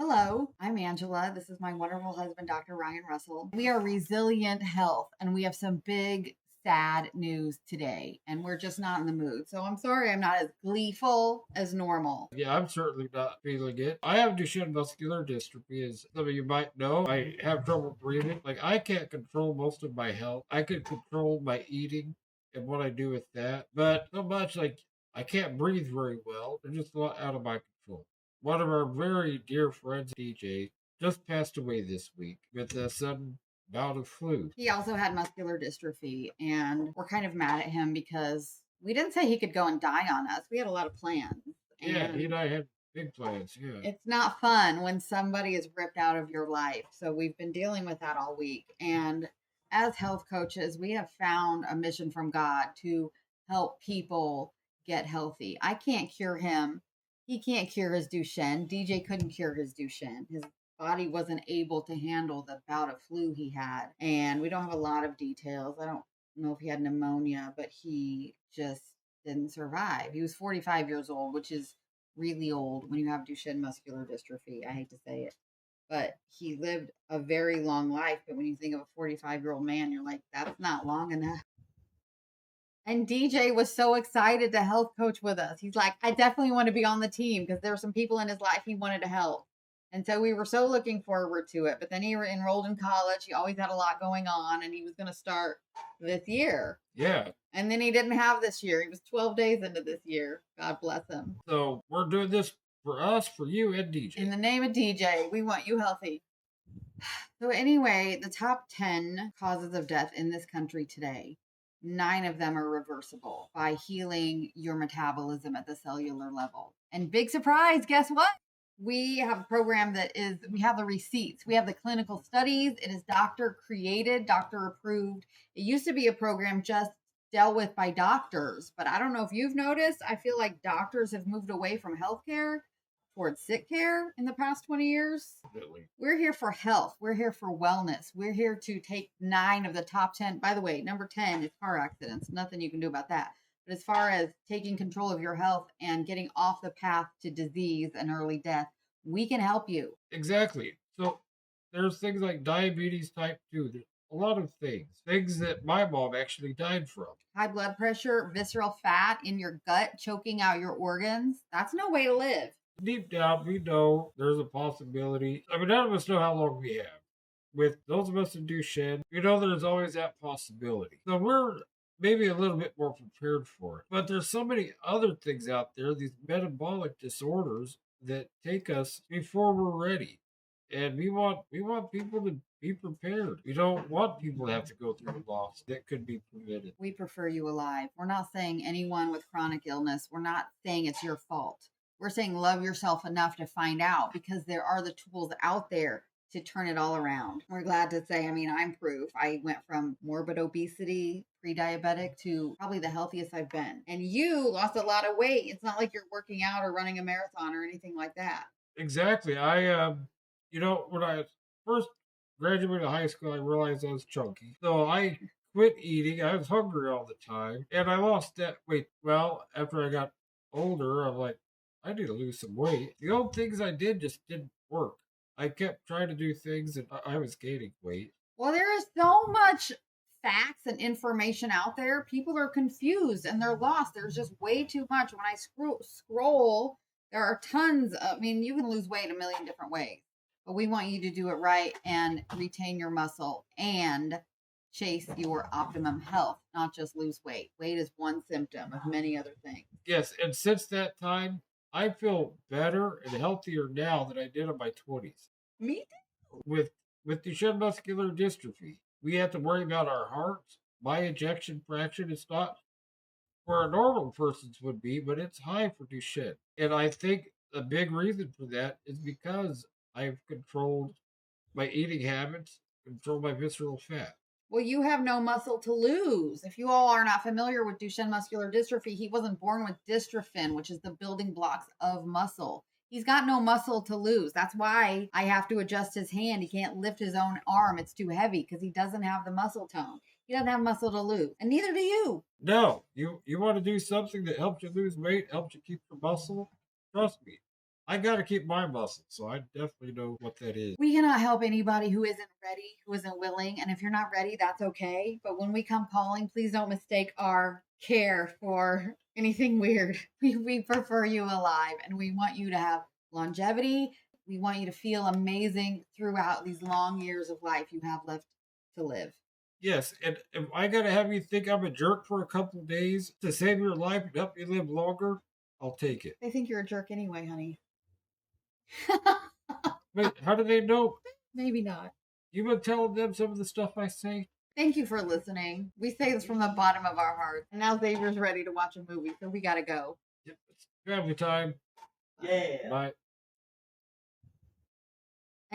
Hello, I'm Angela. This is my wonderful husband, Dr. Ryan Russell. We are Resilient Health, and we have some big, sad news today, and we're just not in the mood. So I'm sorry I'm not as gleeful as normal. Yeah, I'm certainly not feeling it. I have Duchenne Muscular Dystrophy, as some of you might know. I have trouble breathing. Like, I can't control most of my health. I can control my eating and what I do with that. But so much like I can't breathe very well. They're just a lot out of my control. One of our very dear friends, DJ, just passed away this week with a sudden bout of flu. He also had muscular dystrophy, and we're kind of mad at him because we didn't say he could go and die on us. We had a lot of plans. Yeah, he And and I had big plans. Yeah. it's not fun when somebody is ripped out of your life. So we've been dealing with that all week. And as health coaches, we have found a mission from God to help people get healthy. I can't cure him. He can't cure his Duchenne. DJ couldn't cure his Duchenne. His body wasn't able to handle the bout of flu he had. And we don't have a lot of details. I don't know if he had pneumonia, but he just didn't survive. He was 45 years old, which is really old when you have Duchenne muscular dystrophy. I hate to say it, but he lived a very long life. But when you think of a 45-year-old man, you're like, that's not long enough. And DJ was so excited to health coach with us. He's like, I definitely want to be on the team because there were some people in his life he wanted to help. And so we were so looking forward to it. But then he enrolled in college. He always had a lot going on, and he was going to start this year. Yeah. And then he didn't have this year. He was 12 days into this year. God bless him. So we're doing this for us, for you, and DJ. In the name of DJ, we want you healthy. So anyway, the top 10 causes of death in this country today, 9 of them are reversible by healing your metabolism at the cellular level. And big surprise, guess what? We have a program we have the receipts. We have the clinical studies. It is doctor created, doctor approved. It used to be a program just dealt with by doctors, but I don't know if you've noticed, I feel like doctors have moved away from healthcare towards sick care in the past 20 years. Definitely. We're here for health. We're here for wellness. We're here to take 9 of the top 10. By the way, number 10 is car accidents. Nothing you can do about that. But as far as taking control of your health and getting off the path to disease and early death, we can help you. Exactly. So there's things like diabetes type 2. There's a lot of things that my mom actually died from. High blood pressure, visceral fat in your gut, choking out your organs. That's no way to live. Deep down, we know there's a possibility. I mean, none of us know how long we have. With those of us in Duchenne, we know there's always that possibility. So we're maybe a little bit more prepared for it. But there's so many other things out there, these metabolic disorders that take us before we're ready. And we want people to be prepared. We don't want people to have to go through a loss that could be prevented. We prefer you alive. We're not saying anyone with chronic illness, we're not saying it's your fault. We're saying love yourself enough to find out because there are the tools out there to turn it all around. We're glad to say, I'm proof. I went from morbid obesity, pre-diabetic, to probably the healthiest I've been. And you lost a lot of weight. It's not like you're working out or running a marathon or anything like that. Exactly. When I first graduated high school, I realized I was chunky. So I quit eating. I was hungry all the time. And I lost that weight. Well, after I got older, I'm like, I need to lose some weight. The old things I did just didn't work. I kept trying to do things and I was gaining weight. Well, there is so much facts and information out there. People are confused and they're lost. There's just way too much. When I scroll, there are tons. You can lose weight a million different ways, but we want you to do it right and retain your muscle and chase your optimum health, not just lose weight. Weight is one symptom of many other things. Yes, and since that time, I feel better and healthier now than I did in my 20s. Me too. With Duchenne muscular dystrophy, we have to worry about our hearts. My ejection fraction is not where a normal person's would be, but it's high for Duchenne. And I think a big reason for that is because I've controlled my eating habits, controlled my visceral fat. Well, you have no muscle to lose. If you all are not familiar with Duchenne muscular dystrophy, he wasn't born with dystrophin, which is the building blocks of muscle. He's got no muscle to lose. That's why I have to adjust his hand. He can't lift his own arm. It's too heavy because he doesn't have the muscle tone. He doesn't have muscle to lose, and neither do you. No, you want to do something that helps you lose weight, helps you keep your muscle? Trust me, I got to keep my muscle, so I definitely know what that is. We cannot help anybody who isn't ready, who isn't willing. And if you're not ready, that's okay. But when we come calling, please don't mistake our care for anything weird. We prefer you alive and we want you to have longevity. We want you to feel amazing throughout these long years of life you have left to live. Yes, and if I got to have you think I'm a jerk for a couple of days to save your life and help you live longer, I'll take it. They think you're a jerk anyway, honey. Wait, how do they know? Maybe not. You've been telling them some of the stuff I say? Thank you for listening. We say this from the bottom of our hearts. And now Xavier's ready to watch a movie, so we gotta go. Yep, it's family time. Yeah. Bye.